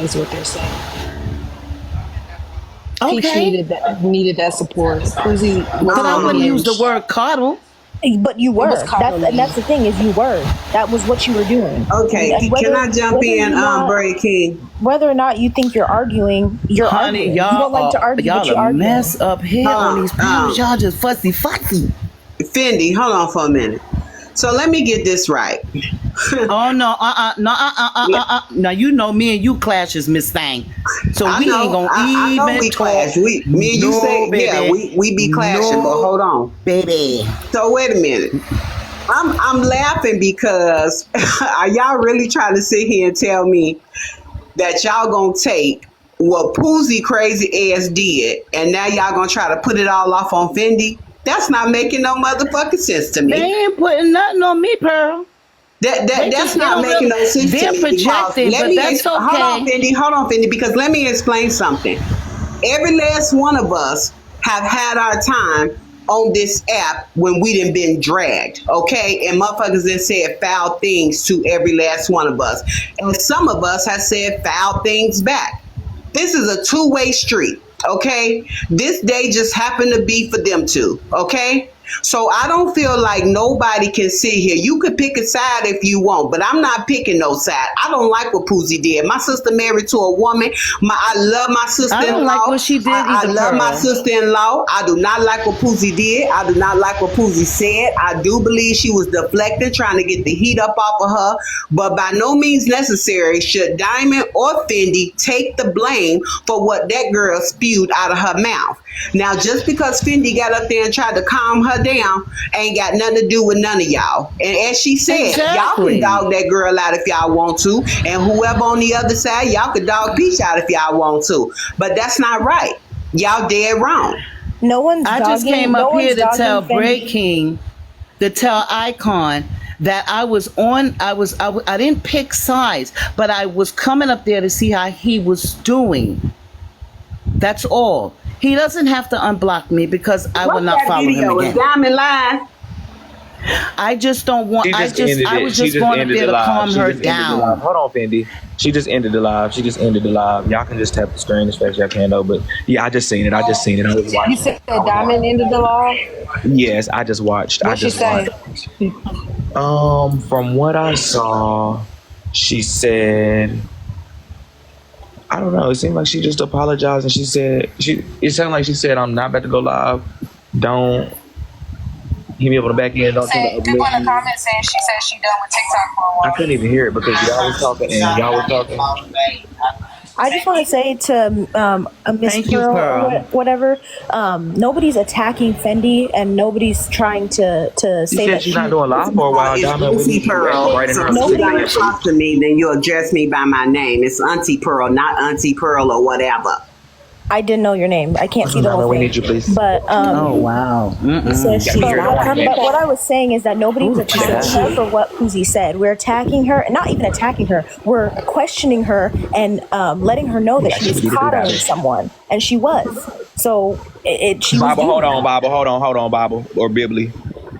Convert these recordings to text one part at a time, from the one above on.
is what they're saying. Peach Okay. needed that support. Poozie But I wouldn't use the was word coddle. But you were. was coddling. And that's the thing is you were. That was what you were doing. Okay, And can I jump whether in, or not- Braid King? Whether or not you think you're arguing, you're Honey, arguing. You y'all don't like to argue, but y'all you're a arguing. mess up here on these panels. Y'all just fussy. Fendi, hold on for a minute. So let me get this right. Oh no, Now you know me and you clashes, Miss Thang. So I we know, ain't gonna I know even we talk. clash. Me and you No, say, baby. yeah, we be clashing, No, but hold on. baby. So wait a minute. I'm laughing because are y'all really trying to sit here and tell me that y'all gonna take what Poozie crazy ass did and now y'all gonna try to put it all off on Fendi? That's not making no motherfucking sense to They me. ain't putting nothing on me, Pearl. That's not making no sense to They're me. Because projecting, but that's hold on, okay. Fendi, because let me explain something. Every last one of us have had our time on this app when we done been dragged, okay? And motherfuckers done said foul things to every last one of us. And some of us have said foul things back. This is a two-way street, okay? This day just happened to be for them two, okay? So I don't feel like nobody can sit here. You could pick a side if you want, but I'm not picking no side. I don't like what Poozie did. My sister married to a woman. I love my sister-in-law. I don't like what she did I either, love my Pearl. sister-in-law. I do not like what Poozie did. I do not like what Poozie said. I do believe she was deflecting, trying to get the heat up off of her. But by no means necessary should Diamond or Fendi take the blame for what that girl spewed out of her mouth. Now, just because Fendi got up there and tried to calm her down, ain't got nothing to do with none of y'all. And as she said, y'all can dog that girl out if y'all want to. And whoever on the other side, y'all can dog Peach out if y'all want to. But that's not right. Y'all dead wrong. No one's I dogging, just came no up here one's to dogging tell Fendi. Braid King, to tell Icon that I didn't pick sides, but I was coming up there to see how he was doing. That's all. He doesn't have to unblock me because I will not follow him Is again. Diamond live? I just don't want. She I just ended it. was She just just going up ended there the to live. calm She her just ended the live. down. Hold on, Fendi. She just ended the live. Y'all can just tap the screen as fast as y'all can though. But yeah, I just seen it. I was You watching. said Diamond ended the law. Yes, I just watched. What'd she say? From what I saw, she said, I don't know. It seemed like she just apologized and she said it sounded like she said, I'm not about to go live. Don't hit me up on the back end. Don't try to People in the uplift me. comments saying she said she done with TikTok for a while. I couldn't even hear it because y'all was talking and y'all were talking. I just want to say to Miss Thank you, Pearl, Pearl. or whatever, nobody's attacking Fendi and nobody's trying to She say said that she's not doing live for a while. It's Diamond, we Auntie need you Pearl. right in So her. if you're Nobody- going to talk to me, then you address me by my name. It's Auntie Pearl, not Auntie Pearl or whatever. I didn't know your name. I can't see the Diamond, whole we thing. need you, please. But Oh wow. he says she's hear not that. coming. But what I was saying is that nobody's Ooh, attacking shit. her for what Poozie said. We're attacking her, not even attacking her. We're questioning her and letting her know that she was coddling someone, and she was. So she was. Bible, doing hold that. on, Bible, hold on, Bible, or Bibly.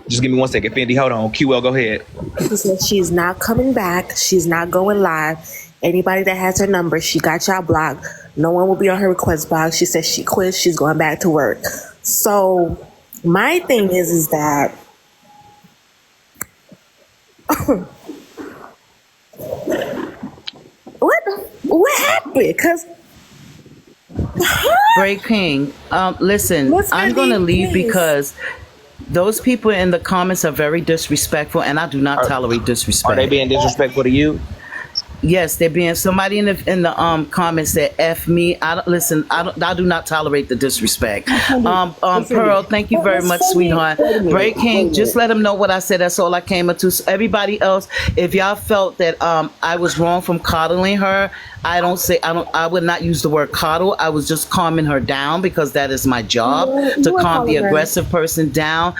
Just give me 1 second. Fendi, hold on. QL, go ahead. She said she's not coming back. She's not going live. Anybody that has her number, she got y'all blocked. No one will be on her request box. She said she quit. She's going back to work. So my thing is that what happened? Because Braid King. Listen, What's I'm my going to name, leave please? because those people in the comments are very disrespectful, and I do not tolerate disrespect. Are they being disrespectful to you? Yes, they're being. Somebody in the comments said "f me." I don't listen. I do not tolerate the disrespect. Pearl, thank you very much, sweetheart. Braid King, just let them know what I said. That's all I came up to. So everybody else, if y'all felt that I was wrong from coddling her, I would not use the word coddle. I was just calming her down because that is my job to calm the aggressive person down.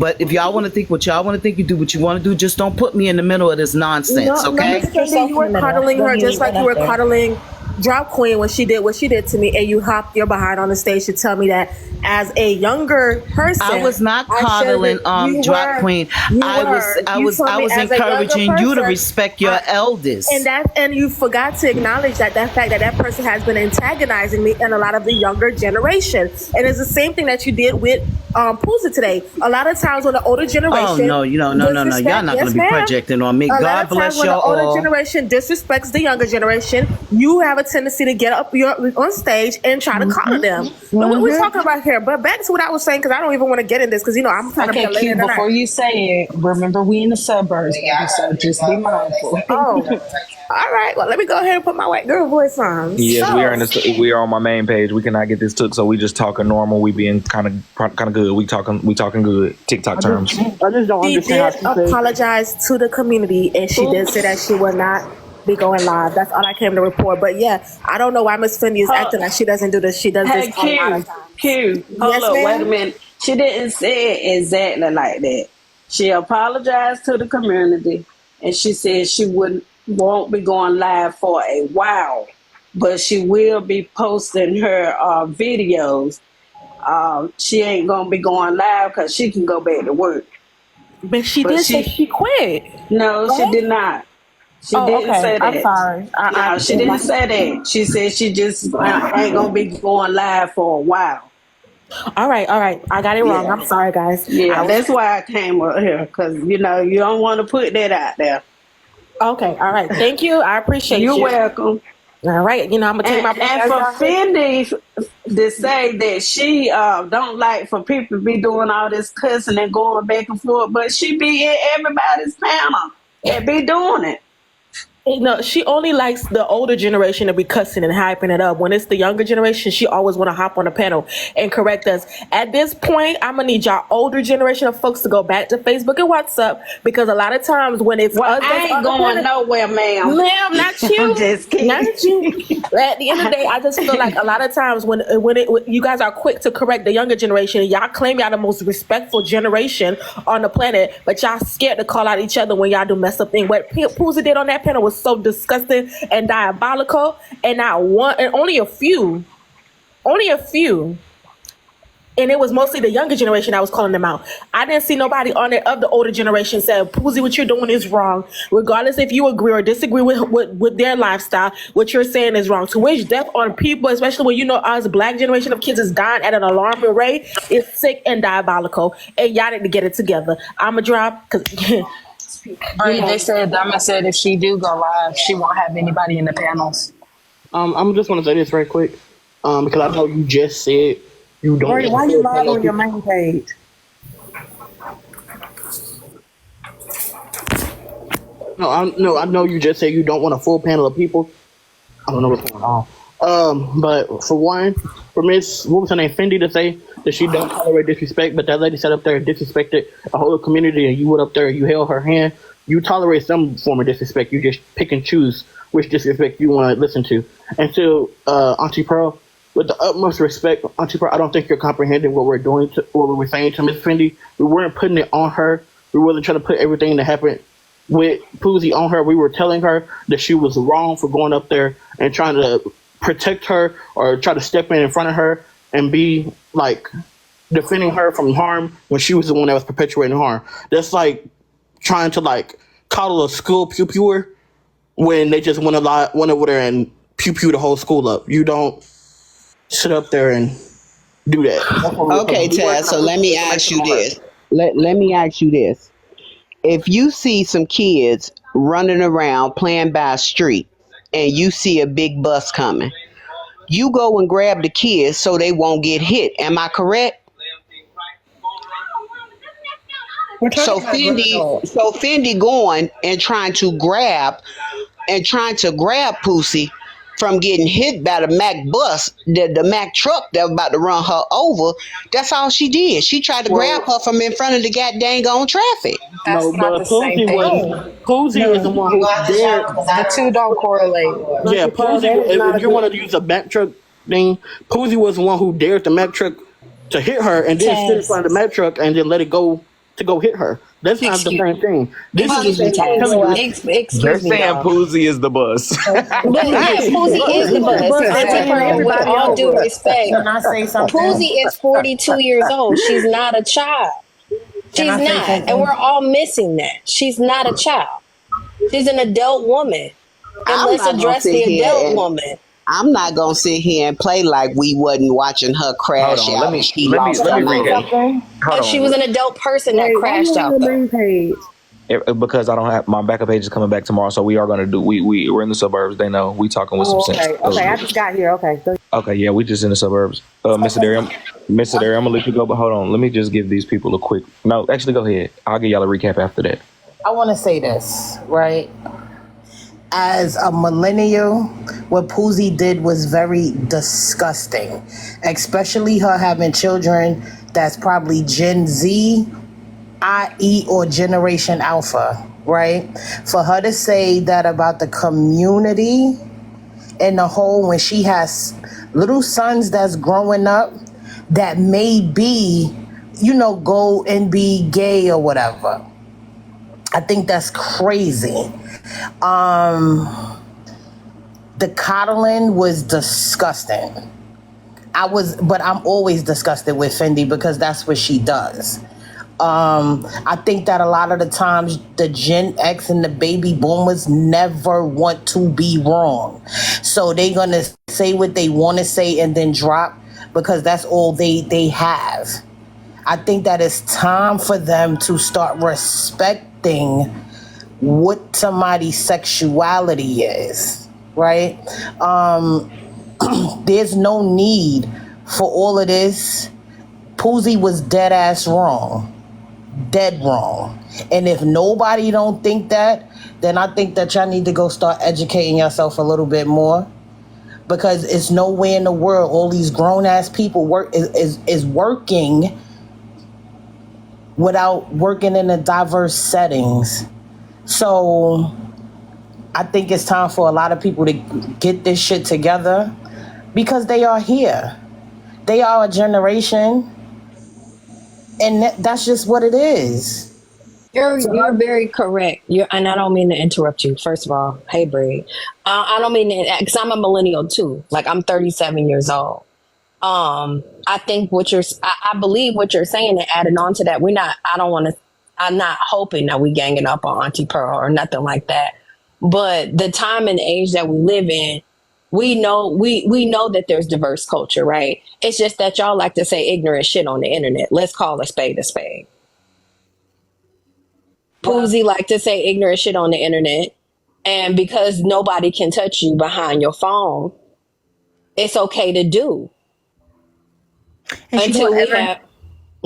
But if y'all want to think what y'all want to think, you do what you want to do. Just don't put me in the middle of this nonsense, okay? You were coddling her just like you were coddling drop queen when she did what she did to me, and you hopped your behind on the stage to tell me that as a younger person, I was not I coddling should've- drop were. queen. You I were. You was told me as a younger encouraging you to person, respect your elders. and you forgot to acknowledge that fact that person has been antagonizing me and a lot of the younger generation. And it's the same thing that you did with Poozie today. A lot of times when the older generation, Oh no, no. Y'all not gonna be projecting on me. A lot God of times bless when the y'all older all. generation disrespects the younger generation, you have a tendency to get up on stage and try to coddle them. But what we're talking about here. But back to what I was saying, because I don't even want to get in this, because I'm trying to be Okay, a lady Q, tonight. before you say it, remember we in the suburbs, baby, so just be mindful. Oh, all right. Well, let me go ahead and put my white girl voice on. Yes, So, we are on my main page. We cannot get this took, so we just talking normal. We being kind of good. We talking good TikTok terms. I just don't she understand did how she said. apologize to the community, and she did say that she will not be going live. That's all I came to report. But yeah, I don't know why Miss Fendi is acting like she doesn't do this. She does Hey, this a lot of Q, times. Q, hold Yes, up, wait a ma'am. minute. She didn't say it exactly like that. She apologized to the community, and she said she won't be going live for a while, but she will be posting her videos. She ain't gonna be going live because she can go back to work. But she But did say she quit. no, she Right? did not. She Oh, didn't okay. say I'm that. sorry. No, she didn't say that. She said she just ain't gonna be going live for a while. All right. I got it wrong. Yeah. I'm sorry, guys. Yeah, that's why I came up here, because you don't want to put that out there. Okay. All right. Thank you. I appreciate You're you. welcome. All right. I'm gonna take my And for Fendi to say that she don't like for people to be doing all this cussing and going back and forth, but she be in everybody's panel that be doing it. No, she only likes the older generation to be cussing and hyping it up. When it's the younger generation, she always want to hop on the panel and correct us. At this point, I'm gonna need y'all older generation of folks to go back to Facebook and WhatsApp, because a lot of times when it's Well, us I that's ain't on the going panel, nowhere, ma'am. ma'am, not you. I'm just kidding. Not you. At the end of the day, I just feel like a lot of times when you guys are quick to correct the younger generation, y'all claim y'all the most respectful generation on the planet, but y'all scared to call out each other when y'all do mess up things. What Poozie did on that panel was so disgusting and diabolical, and not one, and only a few, and it was mostly the younger generation that was calling them out. I didn't see nobody on it of the older generation said, Poozie, what you're doing is wrong. Regardless if you agree or disagree with their lifestyle, what you're saying is wrong. To wish death on people, especially when us Black generation of kids is dying at an alarming rate, is sick and diabolical. And y'all need to get it together. I'ma drop, because Braid, they said, Dama said if she do go live, she won't have anybody in the panels. I'm just want to say this right quick, because I know you just said you don't. Brady, why you live on your main page? No, I know you just said you don't want a full panel of people. I don't know what's going on. But for Miss, what was her name, Fendi, to say that she don't tolerate disrespect, but that lady sat up there and disrespected the whole community, and you went up there, you held her hand. You tolerate some form of disrespect. You just pick and choose which disrespect you want to listen to. And so, Auntie Pearl, with the utmost respect, Auntie Pearl, I don't think you're comprehending what we're doing, what we were saying to Miss Fendi. We weren't putting it on her. We wasn't trying to put everything that happened with Poozie on her. We were telling her that she was wrong for going up there and trying to protect her or try to step in front of her and be like defending her from harm when she was the one that was perpetuating harm. That's like trying to like coddle a school pew-pewer when they just went over there and pew-pew the whole school up. You don't sit up there and do that. Okay, Taz, so let me ask you this. Let me ask you this. If you see some kids running around playing by a street and you see a big bus coming, you go and grab the kids so they won't get hit. Am I correct? So Fendi going and trying to grab Poozie from getting hit by the Mac bus, the Mac truck that was about to run her over. That's all she did. She tried to grab her from in front of the goddamn on traffic. That's No, not but the same thing. Poozie is the one who dared. The two don't correlate. Yeah, Poozie. If you want to use a Mac truck thing, Poozie was the one who dared the Mac truck to hit her and then stood in front of the Mac truck and then let it go to go hit her. That's not the Excuse, same thing. This is the excuse me, same thing. I'm Taz. telling you. They're Excuse me, saying y'all. Poozie is the bus. But yeah, Poozie is the bus. But Auntie scaring Pearl, with everybody all due over. respect, Can I say something? Poozie is 42 years old. She's not a child. Can She's I say not. something? And we're all missing that. She's not a child. She's an adult woman. And I'm let's not gonna address sit the here adult and woman. I'm not gonna sit here and play like we wasn't watching her Hold crash on, out and she let me lost Can let her me I say recap. mind. something? Hold And she was on. an adult person that Wait, why crashed you on out, the though. main page? Because I don't have my backup page is coming back tomorrow, so we are gonna do. We're in the suburbs. They know we talking with some Oh, sense. okay. Okay, I just got here. Okay. Okay, yeah, we just in the suburbs. Mr. Derry, Mr. Derry, I'm gonna let you go, but hold on. Let me just give these people a quick. No, actually, go ahead. I'll give y'all a recap after that. I want to say this, right? As a millennial, what Poozie did was very disgusting, especially her having children that's probably Gen Z, IE, or Generation Alpha, right? For her to say that about the community in the whole, when she has little sons that's growing up that may be, go and be gay or whatever. I think that's crazy. The coddling was disgusting. But I'm always disgusted with Fendi because that's what she does. I think that a lot of the times the Gen X and the baby boomers never want to be wrong. So they're going to say what they want to say and then drop because that's all they have. I think that it's time for them to start respecting what somebody's sexuality is, right? There's no need for all of this. Poozie was dead ass wrong. Dead wrong. And if nobody don't think that, then I think that y'all need to go start educating yourself a little bit more. Because it's nowhere in the world all these grown ass people is working without working in the diverse settings. So I think it's time for a lot of people to get this shit together because they are here. They are a generation, and that's just what it is. You're very correct. And I don't mean to interrupt you. First of all, hey, Braid. I don't mean to, because I'm a millennial too. Like, I'm 37 years old. I think I believe what you're saying, and adding on to that, I'm not hoping that we ganging up on Auntie Pearl or nothing like that. But the time and age that we live in, we know that there's diverse culture, right? It's just that y'all like to say ignorant shit on the internet. Let's call a spade a spade. Poozie like to say ignorant shit on the internet, and because nobody can touch you behind your phone, it's okay to do And she until don't we ever have.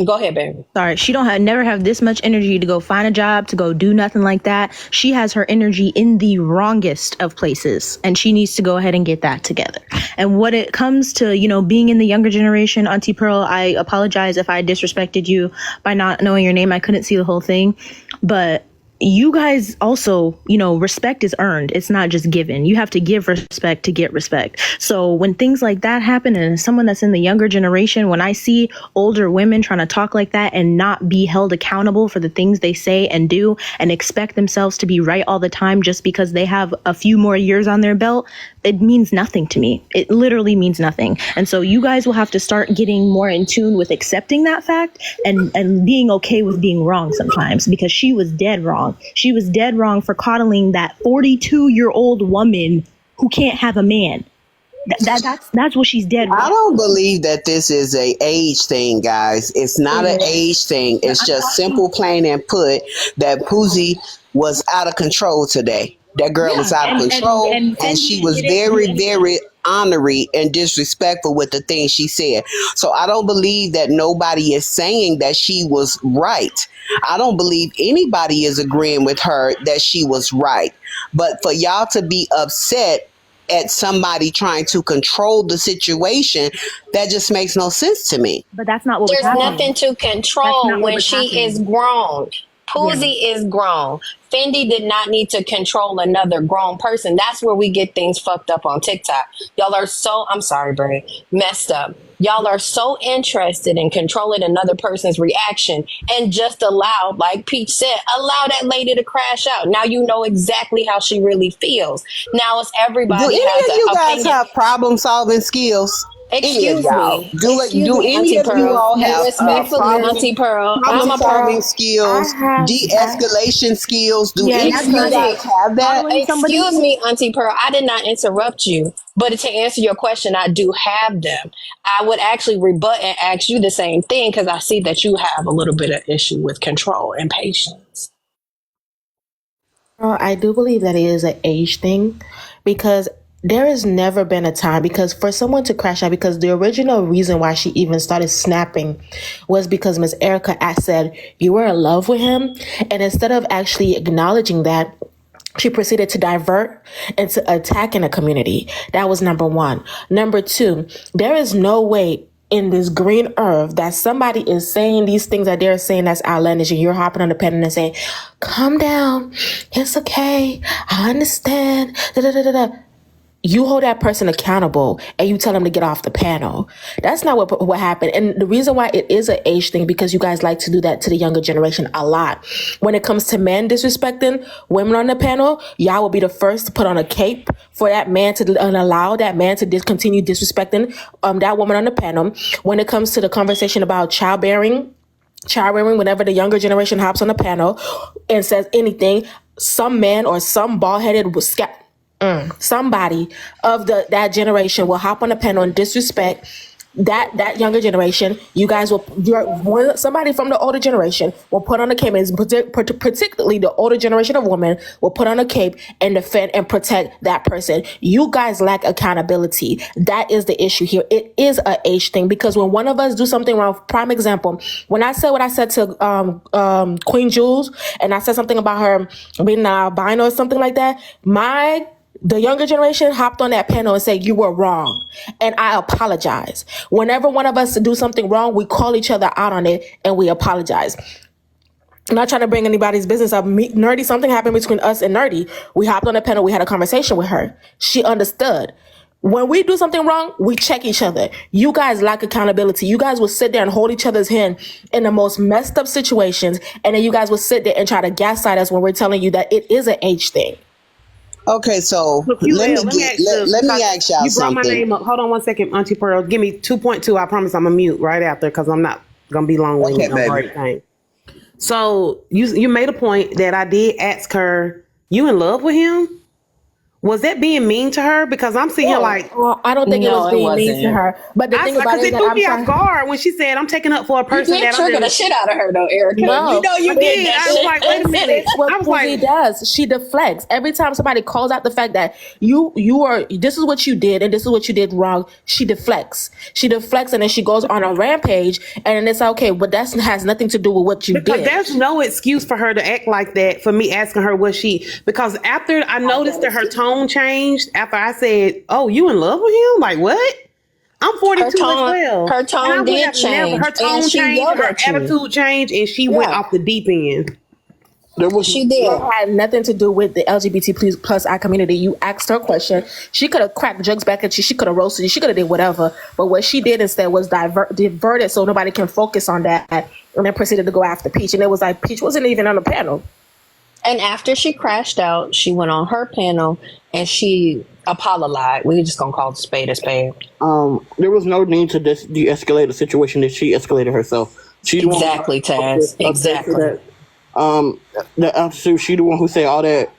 Go ahead, baby. Sorry, she don't never have this much energy to go find a job, to go do nothing like that. She has her energy in the wrongest of places, and she needs to go ahead and get that together. And when it comes to, being in the younger generation, Auntie Pearl, I apologize if I disrespected you by not knowing your name. I couldn't see the whole thing, but you guys also, respect is earned. It's not just given. You have to give respect to get respect. So when things like that happen, and someone that's in the younger generation, when I see older women trying to talk like that and not be held accountable for the things they say and do and expect themselves to be right all the time just because they have a few more years on their belt, it means nothing to me. It literally means nothing. And so you guys will have to start getting more in tune with accepting that fact and being okay with being wrong sometimes, because she was dead wrong. She was dead wrong for coddling that 42-year-old woman who can't have a man. That's what she's dead wrong. I don't believe that this is a age thing, guys. It's not an age thing. It's just simple, plain and put that Poozie was out of control today. That girl was out of control, and she was very, very honorary and disrespectful with the things she said. So I don't believe that nobody is saying that she was right. I don't believe anybody is agreeing with her that she was right. But for y'all to be upset at somebody trying to control the situation, that just makes no sense to me. But that's not what was There's happening. nothing to control when she is grown. Poozie is grown. Fendi did not need to control another grown person. That's where we get things fucked up on TikTok. Y'all are so, I'm sorry, Bray, messed up. Y'all are so interested in controlling another person's reaction and just allow, like Peach said, allow that lady to crash out. Now you know exactly how she really feels. Now it's Do everybody any has of an you guys opinion. have problem solving skills? Any of Excuse y'all? me. Excuse Do me, any Auntie of you Pearl. all have Respectfully, Auntie Pearl. I'm problem a solving Pearl. I skills, have. de-escalation skills? Do any Yes, of you because guys have that? coddling somebody. Excuse me, Auntie Pearl. I did not interrupt you. But to answer your question, I do have them. I would actually rebut and ask you the same thing because I see that you have a little bit of issue with control and patience. I do believe that it is an age thing because there has never been a time because for someone to crash out because the original reason why she even started snapping was because Miss Erica said you were in love with him, and instead of actually acknowledging that, she proceeded to divert into attacking a community. That was number one. Number two, there is no way in this green earth that somebody is saying these things that they're saying that's outlandish and you're hopping on the pen and saying, calm down, it's okay, I understand, da, da, da, da, da. You hold that person accountable and you tell them to get off the panel. That's not what happened. And the reason why it is an age thing, because you guys like to do that to the younger generation a lot. When it comes to men disrespecting women on the panel, y'all will be the first to put on a cape for that man to allow that man to continue disrespecting that woman on the panel. When it comes to the conversation about childbearing, whenever the younger generation hops on the panel and says anything, some man or some bald-headed somebody of that generation will hop on a panel and disrespect that younger generation. You guys will, somebody from the older generation will put on a cape, and particularly the older generation of women will put on a cape and defend and protect that person. You guys lack accountability. That is the issue here. It is a age thing because when one of us do something wrong, prime example, when I said what I said to Queen Jules, and I said something about her being albino or something like that, the younger generation hopped on that panel and said, you were wrong. And I apologize. Whenever one of us do something wrong, we call each other out on it and we apologize. I'm not trying to bring anybody's business up. Nerdy, something happened between us and Nerdy. We hopped on the panel. We had a conversation with her. She understood. When we do something wrong, we check each other. You guys lack accountability. You guys will sit there and hold each other's hand in the most messed up situations. And then you guys will sit there and try to gaslight us when we're telling you that it is an age thing. Okay, so Look, let let me ask y'all you brought my something. name up. Hold on one second, Auntie Pearl. Give me 2.2. I promise I'm a mute right after because I'm not gonna be long winded Okay, on baby. everything. So you made a point that I did ask her, you in love with him? Was that being mean to her? Because I'm sitting here like, Well, I don't think it No, was it being mean to wasn't. her. But the thing about because it is it that threw I'm me trying. off guard when she said, I'm taking up for a You person did that trigger I'm the in. shit out of her though, Erica. No, You know you I did did. that I was shit. like, wait a minute. it's what I was Poozie like, does. She deflects every time somebody calls out the fact that you are. This is what you did, and this is what you did wrong. She deflects. And then she goes on a rampage, and then it's okay. But that has nothing to do with what you because did. there's no excuse for her to act like that for me asking her because after I noticed that her tone changed after I said, oh, you in love with him? Like what? I'm 42 as well. Her And I tone would did have never, change, her and tone she changed, yelled her at you. attitude changed, and she went Yeah, off the deep end. There was she did. It had nothing to do with the LGBT plus I community. You asked her a question. She could have cracked jokes back at you. She could have roasted you. She could have did whatever. But what she did instead was divert it so nobody can focus on that, and then proceeded to go after Peach. And it was like Peach wasn't even on the panel. And after she crashed out, she went on her panel and she apologized. We're just gonna call it spade a spade. There was no need to de-escalate the situation that she escalated herself. She the Exactly, Taz. one Exactly. that she the one who said all that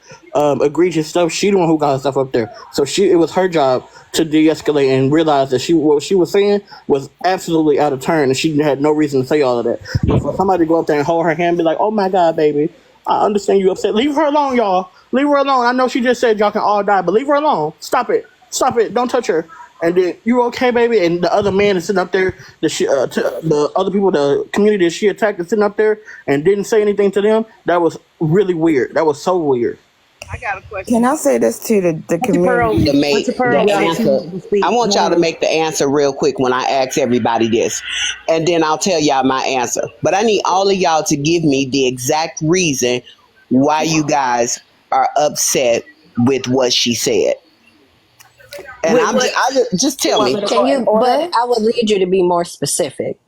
egregious stuff. She the one who got herself up there. So it was her job to de-escalate and realize that what she was saying was absolutely out of turn, and she had no reason to say all of that. But for somebody to go up there and hold her hand and be like, "Oh my God, baby, I understand you upset. Leave her alone, y'all. Leave her alone. I know she just said y'all can all die, but leave her alone. Stop it. Don't touch her." And then, you okay, baby? And the other man is sitting up there. The other people, the community that she attacked, is sitting up there and didn't say anything to them. That was really weird. That was so weird. I got a question. Can I say this to the community? To make the answer, I want y'all to make the answer real quick when I ask everybody this, and then I'll tell y'all my answer. But I need all of y'all to give me the exact reason why you guys are upset with what she said. And just tell me. Can you? But I would need you to be more specific.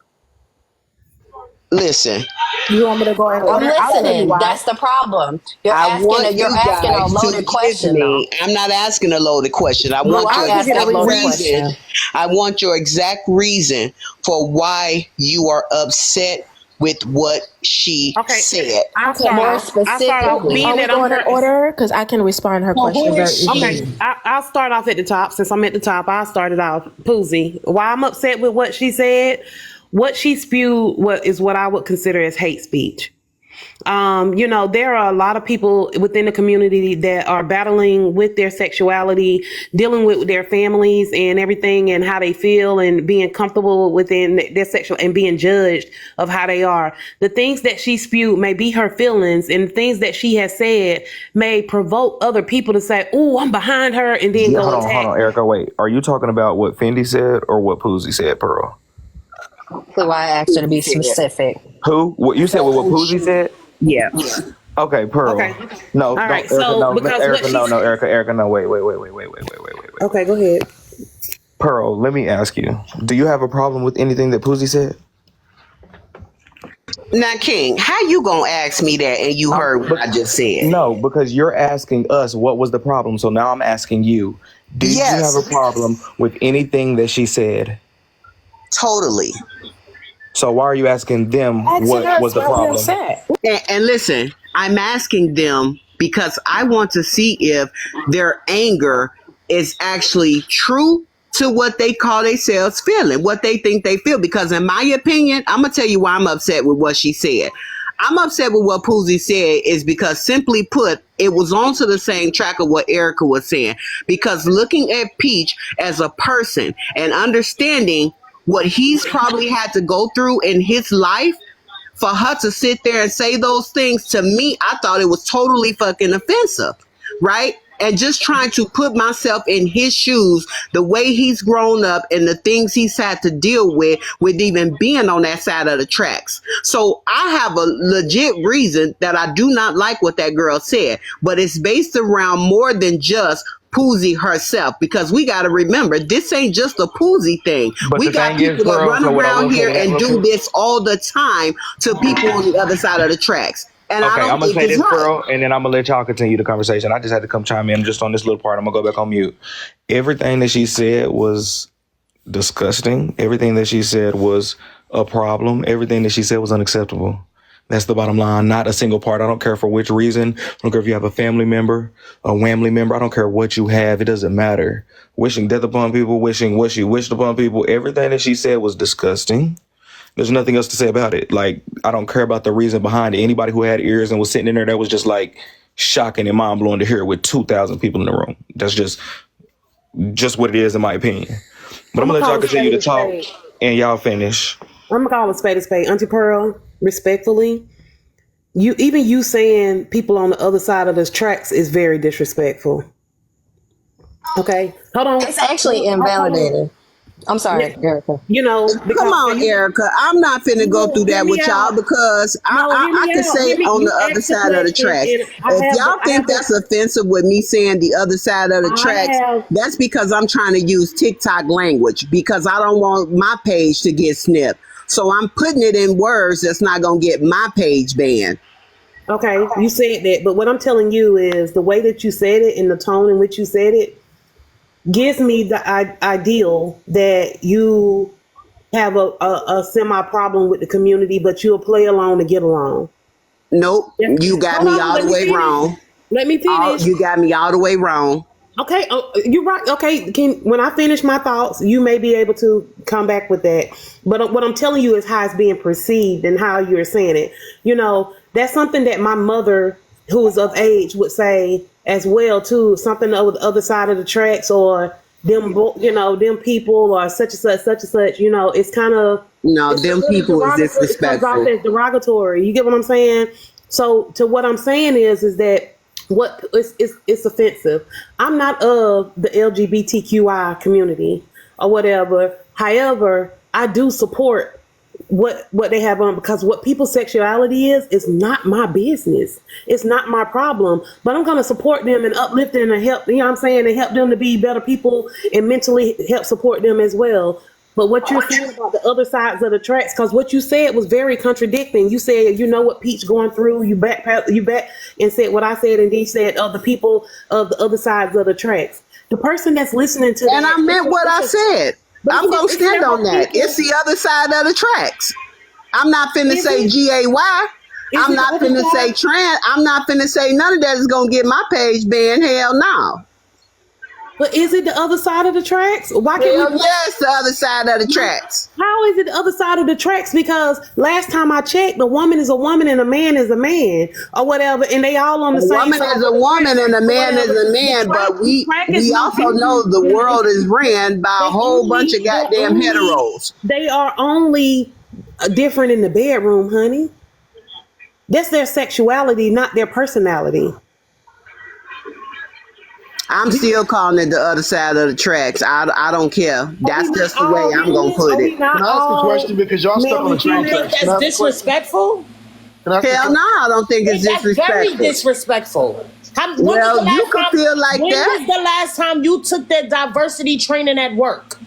Listen. You want me to go in I'm order? I'll tell you listening. why. That's the problem. You're I want asking. You're you asking a guys to loaded give question, though. me. I'm not asking a loaded question. I No, want I'm your asking a exact loaded reason. question. I want your exact reason for why you are upset with what she said. I'll start More off. I'll start off. specifically. Being Are we that I'm going in her. order? Because I can respond to her Well, question who very is she? easily. Okay, I'll start off at the top. Since I'm at the top, I'll start it off. Poozie, why I'm upset with what she said, what she spewed, what I would consider as hate speech. There are a lot of people within the community that are battling with their sexuality, dealing with their families and everything and how they feel and being comfortable within their sexual and being judged of how they are. The things that she spewed may be her feelings, and the things that she has said may provoke other people to say, "Oh, I'm behind her," and then Yeah, go hold attack. on, Erica. Wait, are you talking about what Fendi said or what Poozie said, Pearl? So I asked her to be specific. Who? What you said? What Poozie said? Yeah. Okay, Pearl. Okay. No, All don't, right. Erica, So no, because Erica, what no, she no, said. Erica, no, wait. Okay, go ahead. Pearl, let me ask you, do you have a problem with anything that Poozie said? Now, King, how you gonna ask me that and you heard what I just said? No, because you're asking us what was the problem. So now I'm asking you, did you have a problem with anything that she said? Totally. So why are you asking them what was the problem? And listen, I'm asking them because I want to see if their anger is actually true to what they call themselves feeling, what they think they feel. Because in my opinion, I'm going to tell you why I'm upset with what she said. I'm upset with what Poozie said is because, simply put, it was onto the same track of what Erica was saying. Because looking at Peach as a person and understanding what he's probably had to go through in his life, for her to sit there and say those things to me, I thought it was totally fucking offensive, right? And just trying to put myself in his shoes, the way he's grown up and the things he's had to deal with even being on that side of the tracks. So I have a legit reason that I do not like what that girl said, but it's based around more than just Poozie herself, because we got to remember, this ain't just a Poozie thing. But We the got thing is, people that Pearl, run so what I around will here say and do this all the time to people on the other side of the tracks. And I Okay, don't I'm gonna think say it's this, right. Pearl, and then I'm gonna let y'all continue the conversation. I just had to come chime in just on this little part. I'm gonna go back on mute. Everything that she said was disgusting. Everything that she said was a problem. Everything that she said was unacceptable. That's the bottom line. Not a single part. I don't care for which reason. I don't care if you have a family member, a family member. I don't care what you have. It doesn't matter. Wishing death upon people, wishing what she wished upon people. Everything that she said was disgusting. There's nothing else to say about it. Like, I don't care about the reason behind it. Anybody who had ears and was sitting in there, that was just like shocking and mind blowing to hear with 2,000 people in the room. That's just what it is, in my opinion. But I'm gonna let y'all continue to talk and y'all finish. I'm gonna call a spade a spade. Auntie Pearl, respectfully, you saying people on the other side of those tracks is very disrespectful. Okay, hold on. It's actually invalidating. I'm sorry, Erica. Come on, Erica. I'm not finna go through that with y'all because I can say it on the other side of the tracks. If y'all think that's offensive with me saying the other side of the tracks, that's because I'm trying to use TikTok language because I don't want my page to get snipped. So I'm putting it in words that's not gonna get my page banned. Okay, you said that, but what I'm telling you is the way that you said it and the tone in which you said it gives me the ideal that you have a semi problem with the community, but you'll play along to get along. Nope, you got me all the way wrong. Let me finish. You got me all the way wrong. Okay, you're right. Okay, when I finish my thoughts, you may be able to come back with that. But what I'm telling you is how it's being perceived and how you're saying it. That's something that my mother, who is of age, would say as well too. Something on the other side of the tracks, or them, them people, or such and such, such and such. It's kind of them people is disrespectful. It comes off as derogatory. You get what I'm saying? So, to what I'm saying is that it's offensive. I'm not of the LGBTQI community or whatever. However, I do support what they have on, because what people's sexuality is not my business. It's not my problem. But I'm gonna support them and uplift them and help, you know what I'm saying, and help them to be better people and mentally help support them as well. But what you're saying about the other sides of the tracks, because what you said was very contradicting. You said, you know what Peach going through, you back and said what I said, and then you said the people of the other sides of the tracks. The person that's listening to and I meant what I said. I'm gonna stand on that. It's the other side of the tracks. I'm not finna say GAY. I'm not finna say trans. I'm not finna say none of that is gonna get my page banned. Hell no. But is it the other side of the tracks? Why can't we? Yes, the other side of the tracks. How is it the other side of the tracks? Because last time I checked, the woman is a woman and a man is a man, or whatever, and they all on the same. A woman is a woman and a man is a man, but we also know the world is ran by a whole bunch of goddamn heteros. They are only different in the bedroom, honey. That's their sexuality, not their personality. I'm still calling it the other side of the tracks. I don't care. That's just the way I'm gonna put it. Can I ask a question, because y'all stuck on the train tracks? That's disrespectful? Hell no, I don't think it's disrespectful. That's very disrespectful. Well, you could feel like when that. When was the last time you took that diversity training at work?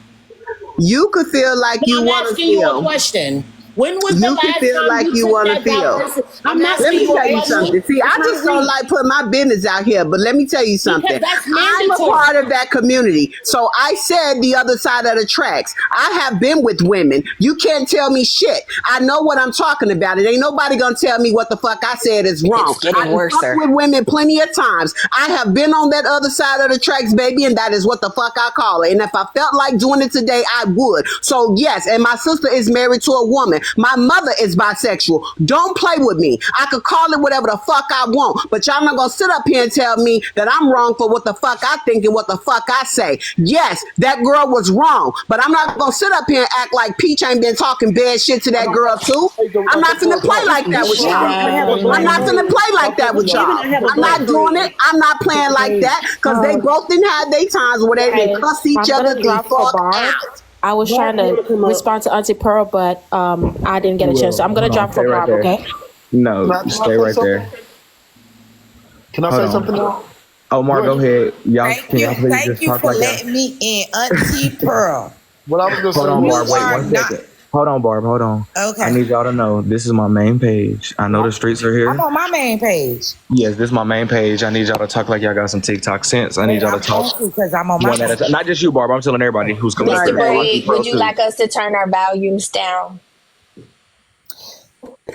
You could feel like you want to feel. I'm asking you a question. When was the you last can feel time like you want to feel. Let me tell you something. See, I just don't like put my business out here, but let me tell you something. I'm a part of that community. So I said the other side of the tracks. I have been with women. You can't tell me shit. I know what I'm talking about. It ain't nobody gonna tell me what the fuck I said is wrong. It's getting worse, I've with women plenty of times. I have been on that other side of the tracks, baby, and that is what the fuck I call it. And if I felt like doing it today, I would. So yes, and my sister is married to a woman. My mother is bisexual. Don't play with me. I could call it whatever the fuck I want, but y'all not gonna sit up here and tell me that I'm wrong for what the fuck I think and what the fuck I say. Yes, that girl was wrong, but I'm not gonna sit up here and act like Peach ain't been talking bad shit to that girl too. I'm not gonna play like that with y'all. I'm not gonna play like that with y'all. I'm not doing it. I'm not playing like that, because they both didn't have their times where they didn't cuss each other the fuck out. I was trying to respond to Auntie Pearl, but I didn't get a chance. So I'm going to drop for Barb, okay? No, stay right there. Can I say something now? Omar, go ahead. Y'all, can y'all please just talk like that? Thank you for letting me in, Auntie Pearl. What I was going to say. Hold on, Barb. Wait 1 second. Hold on, Barb. Hold on. Okay. I need y'all to know this is my main page. I know the streets are here. I'm on my main page. Yes, this is my main page. I need y'all to talk like y'all got some TikTok sense. I need y'all to talk. Because I'm on my One at a time. Not just you, Barb. I'm telling everybody who's coming. Mr. Braid, would you like us to turn our volumes down?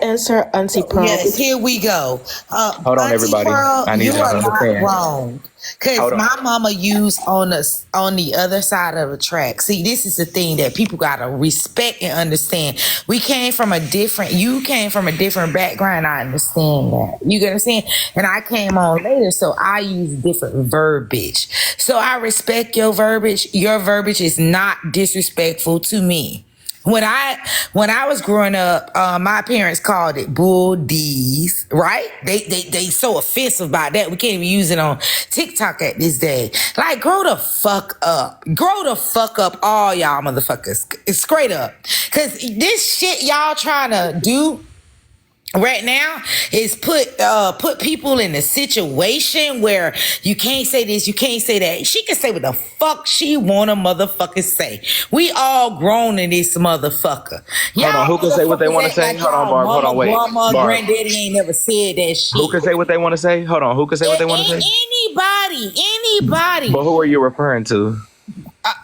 Answer Auntie Pearl. Yes, here we go. Hold on, everybody. Pearl, I need y'all to understand. Wrong. Because my mama used on the other side of the track. See, this is the thing that people gotta respect and understand. You came from a different background. I understand that. You get what I'm saying? And I came on later, so I use different verbiage. So I respect your verbiage. Your verbiage is not disrespectful to me. When I was growing up, my parents called it bull D's, right? They so offensive about that. We can't even use it on TikTok at this day. Like, grow the fuck up. Grow the fuck up, all y'all motherfuckers. It's straight up. Cause this shit y'all trying to do right now is put people in a situation where you can't say this, you can't say that. She can say what the fuck she wanna motherfucker say. We all grown in this motherfucker. Hold on, who can say what they want to say? Hold on, Barb. Hold on, wait. Grandma, Barb. granddaddy ain't never said that shit. Who can say what they want to say? Hold on, who can say what they want to say? Anybody. But who are you referring to?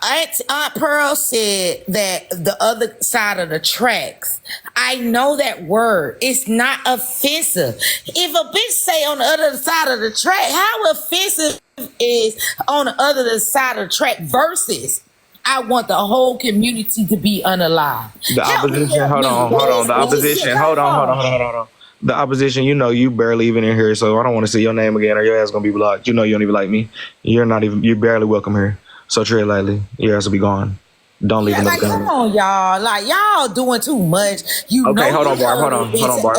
Aunt Pearl said that the other side of the tracks. I know that word. It's not offensive. If a bitch say on the other side of the track, how offensive is on the other side of the track versus I want the whole community to be unalive. The opposition, hold on. The opposition, hold on. The opposition, you know, you barely even in here, so I don't want to see your name again or your ass gonna be blocked. You know you don't even like me. You're barely welcome here. So tread lightly. Your ass will be gone. Don't leave come on, y'all. Like, y'all doing too much. Okay, hold on, Barb. Hold on, Barb.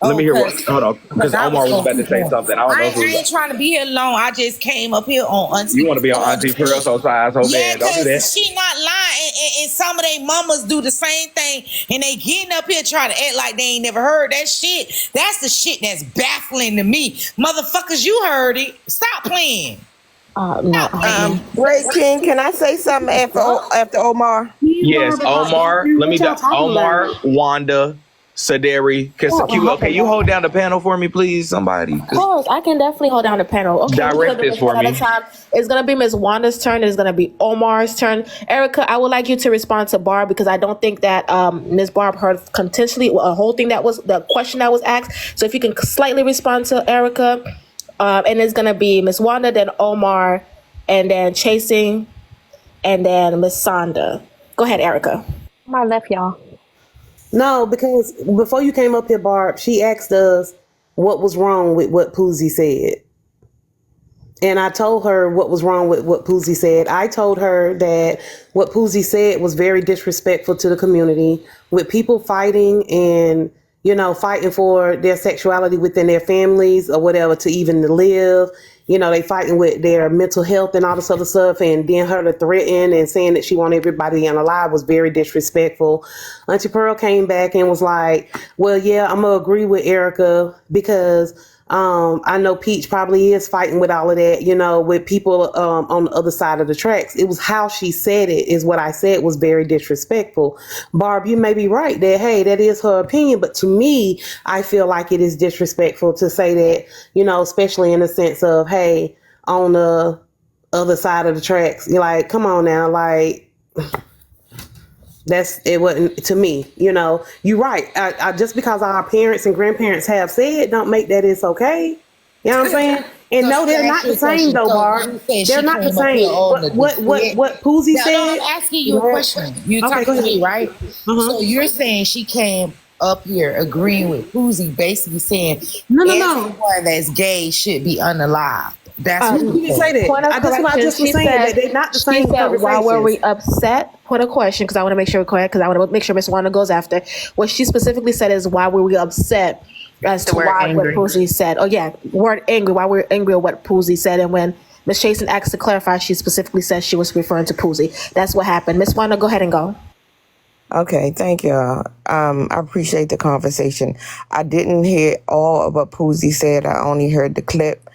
Let me Oh, hear what. cause Hold on, because I was Omar was gonna about to keep say going. something. I don't know I who. ain't trying to be here long. I just came up here on You Auntie want to be on Pearl Auntie Pearl so side so Yeah, bad? Don't do that. cause she not lying, and some of they mamas do the same thing, and they getting up here trying to act like they ain't never heard that shit. That's the shit that's baffling to me, motherfuckers. You heard it. Stop playing. No. Stop playing. Ray King, can I say something after Omar? Yes, Omar. Let me. What y'all talking Omar, about? Wanda, Saderi. What we're Okay, talking you hold about? down the panel for me, please, somebody. Of course, I can definitely hold down the panel. Okay, we're gonna Direct do this this for one at a me. time. It's gonna be Miss Wanda's turn. It's gonna be Omar's turn. Erica, I would like you to respond to Barb because I don't think that Miss Barb heard contentiously a whole thing that was the question that was asked. So if you can slightly respond to Erica, and it's gonna be Miss Wanda, then Omar, and then Chasing, and then Miss Sonda. Go ahead, Erica. My left, y'all. No, because before you came up here, Barb, she asked us what was wrong with what Poozie said. And I told her what was wrong with what Poozie said. I told her that what Poozie said was very disrespectful to the community, with people fighting and, fighting for their sexuality within their families or whatever to even live. They fighting with their mental health and all this other stuff. And then her to threaten and saying that she wanted everybody unalive was very disrespectful. Auntie Pearl came back and was like, well, yeah, I'm going to agree with Erica because I know Peach probably is fighting with all of that, with people on the other side of the tracks. It was how she said it is what I said was very disrespectful. Barb, you may be right that, hey, that is her opinion. But to me, I feel like it is disrespectful to say that, especially in the sense of, hey, on the other side of the tracks, you're like, come on now, like, that's it. Wasn't to me, you're right. I just because our parents and grandparents have said, don't make that it's okay. You know what I'm saying? And So no, she they're not the actually said same she though, told Barb. you said They're she not the came up here same. on the What Poozie No, said? I'm asking you a question. You're Okay, go talking to ahead. me, right? So you're saying she came up here agreeing with Poozie, basically saying No. everyone that's gay should be unalived. That's what She you're didn't say saying. Point of that. That's what I correction. just was She saying. said. That they're not the She same said, "Why were conversations. we upset?" Point of question, because I want to make sure we're correct. Because I want to make sure Miss Wanda goes after. What she specifically said is, "Why were we upset?" As The to word why what angry. Poozie said. Oh yeah, word angry. Why we're angry at what Poozie said, and when Miss Jason asked to clarify, she specifically said she was referring to Poozie. That's what happened. Miss Wanda, go ahead and go. Okay, thank y'all. I appreciate the conversation. I didn't hear all of what Poozie said. I only heard the clip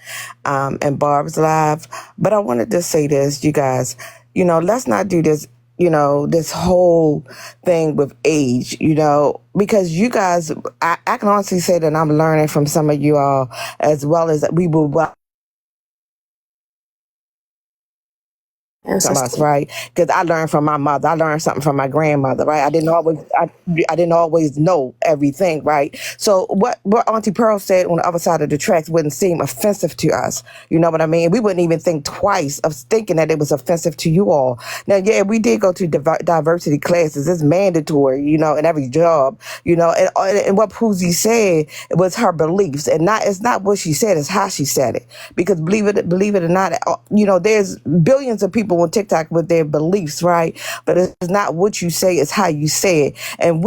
and Barb's live. But I wanted to say this, you guys. Let's not do this, this whole thing with age, because you guys, I can honestly say that I'm learning from some of you all as well as we will. From us, right? Because I learned from my mother. I learned something from my grandmother, right? I didn't always know everything, right? So what Auntie Pearl said on the other side of the tracks wouldn't seem offensive to us. You know what I mean? We wouldn't even think twice of thinking that it was offensive to you all. Now, yeah, we did go to diversity classes. It's mandatory, in every job, and what Poozie said was her beliefs, and it's not what she said, it's how she said it. Because believe it or not, there's billions of people on TikTok with their beliefs, right? But it's not what you say, it's how you say it. And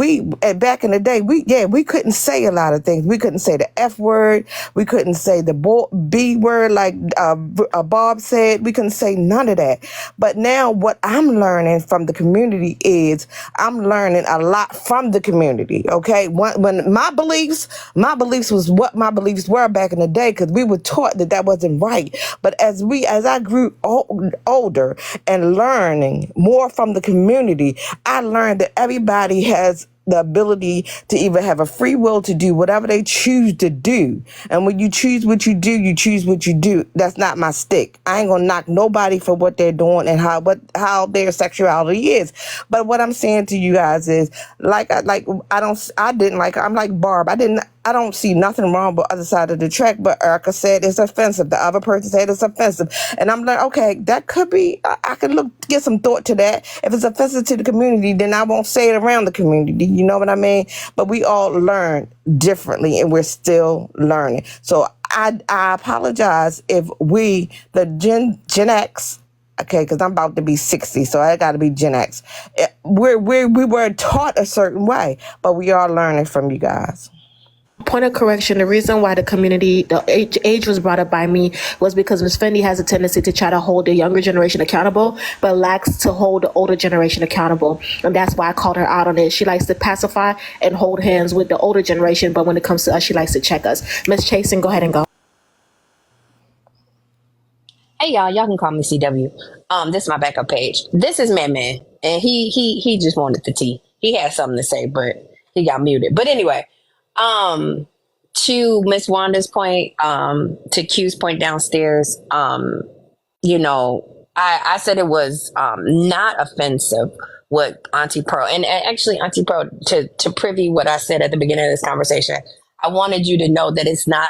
back in the day, we couldn't say a lot of things. We couldn't say the F word. We couldn't say the B word like Bob said. We couldn't say none of that. But now what I'm learning from the community is I'm learning a lot from the community, okay? When my beliefs was what my beliefs were back in the day, because we were taught that wasn't right. But as I grew older and learning more from the community, I learned that everybody has the ability to either have a free will to do whatever they choose to do. And when you choose what you do, you choose what you do. That's not my stick. I ain't gonna knock nobody for what they're doing and how their sexuality is. But what I'm saying to you guys is, I'm like Barb. I don't see nothing wrong with the other side of the track, but Erica said it's offensive. The other person said it's offensive. And I'm like, okay, that could be, I can get some thought to that. If it's offensive to the community, then I won't say it around the community. You know what I mean? But we all learn differently and we're still learning. So I apologize if we, the Gen X, okay, because I'm about to be 60, so I got to be Gen X. We were taught a certain way, but we are learning from you guys. point of correction, the reason why the age was brought up by me was because Ms. Fendi has a tendency to try to hold the younger generation accountable, but lacks to hold the older generation accountable. And that's why I called her out on it. She likes to pacify and hold hands with the older generation, but when it comes to us, she likes to check us. Ms. Chasen, go ahead and go. Hey y'all can call me CW. This is my backup page. This is Man, and he just wanted the tea. He had something to say, but he got muted. But anyway, to Miss Wanda's point, to Q's point downstairs, you know, I said it was not offensive what Auntie Pearl, and actually Auntie Pearl, to privy what I said at the beginning of this conversation, I wanted you to know that it's not,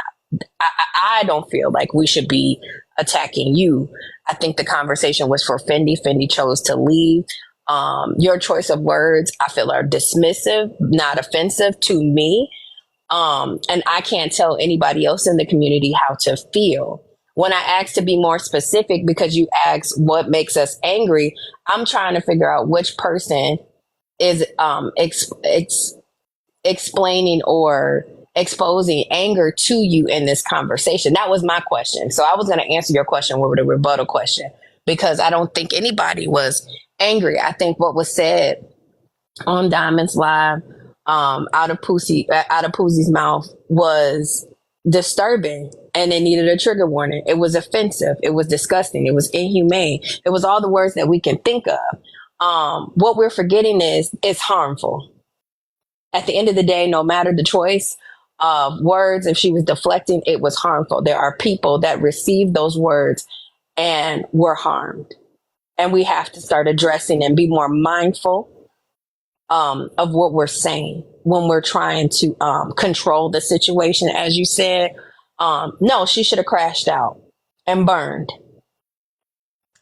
I don't feel like we should be attacking you. I think the conversation was for Fendi. Fendi chose to leave. Your choice of words, I feel, are dismissive, not offensive to me. And I can't tell anybody else in the community how to feel. When I asked to be more specific, because you asked what makes us angry, I'm trying to figure out which person is explaining or exposing anger to you in this conversation. That was my question. So I was going to answer your question with a rebuttal question, because I don't think anybody was angry. I think what was said on Diamond's Live, out of Poozie's mouth, was disturbing, and it needed a trigger warning. It was offensive. It was disgusting. It was inhumane. It was all the words that we can think of. What we're forgetting is it's harmful. At the end of the day, no matter the choice of words, if she was deflecting, it was harmful. There are people that received those words and were harmed. And we have to start addressing and be more mindful of what we're saying when we're trying to control the situation. As you said, no, she should have crashed out and burned.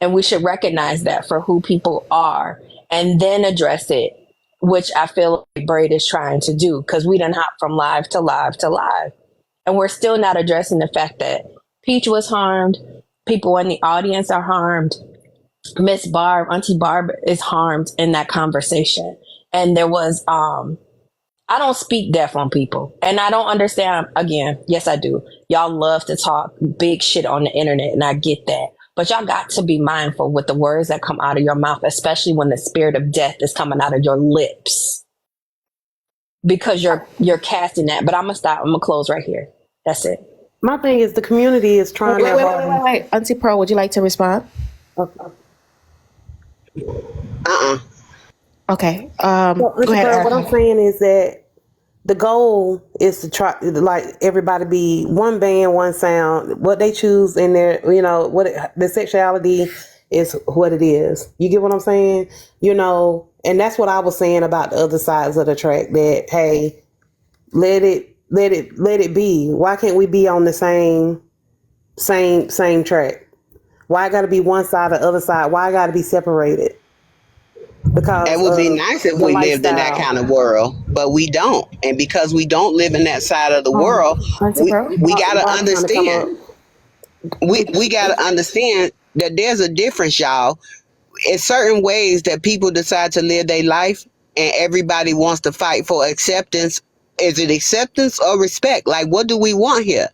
And we should recognize that for who people are and then address it, which I feel like Braid is trying to do, because we done hop from live to live to live. And we're still not addressing the fact that Peach was harmed. People in the audience are harmed. Miss Barb, Auntie Barb, is harmed in that conversation. And there was, I don't speak deaf on people. And I don't understand, again, yes, I do. Y'all love to talk big shit on the internet, and I get that. But y'all got to be mindful with the words that come out of your mouth, especially when the spirit of death is coming out of your lips. Because you're casting that. But I'm going to stop. I'm going to close right here. That's it. My thing is the community is trying to... Wait. Auntie Pearl, would you like to respond? Okay. Well, go ahead. what I'm saying is that the goal is to try, like, everybody be one band, one sound. What they choose in their, you know, the sexuality is what it is. You get what I'm saying? You know, and that's what I was saying about the other sides of the track. That, hey, let it be. Why can't we be on the same track? Why I got to be one side or the other side? Why I got to be separated? Because it would be nice if we lived in that kind of world, but we don't. And because we don't live in that side of the world, we got to understand. We got to understand that there's a difference, y'all. In certain ways that people decide to live their life, and everybody wants to fight for acceptance. Is it acceptance or respect? Like, what do we want here?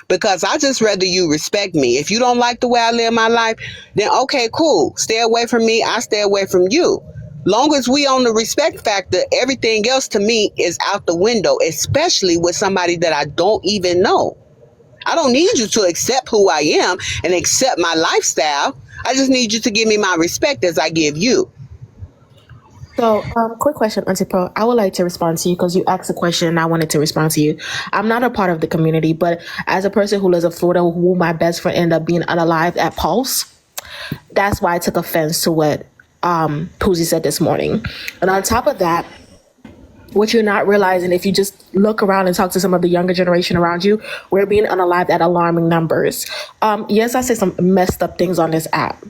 Because I just rather you respect me. If you don't like the way I live my life, then okay, cool. Stay away from me. I stay away from you. Long as we on the respect factor, everything else to me is out the window, especially with somebody that I don't even know. I don't need you to accept who I am and accept my lifestyle. I just need you to give me my respect as I give you. So, quick question, Auntie Pearl. I would like to respond to you because you asked a question and I wanted to respond to you. I'm not a part of the community, but as a person who lives in Florida, who my best friend ended up being unalived at Pulse, that's why I took offense to what Poozie said this morning. And on top of that, what you're not realizing, if you just look around and talk to some of the younger generation around you, we're being unalived at alarming numbers. Yes, I said some messed up things on this app.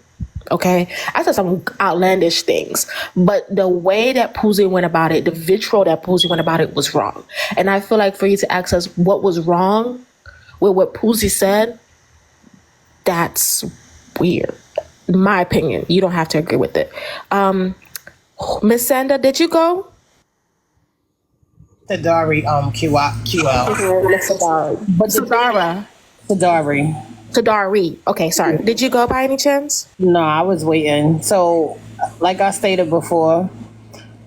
Okay, I said some outlandish things, but the way that Poozie went about it, the vitriol that Poozie went about it was wrong. And I feel like for you to ask us what was wrong with what Poozie said, that's weird. In my opinion, you don't have to agree with it. Miss Sanda, did you go? Tadari, QL. But Tadari. Okay, sorry. Did you go by any chance? No, I was waiting. So, like I stated before,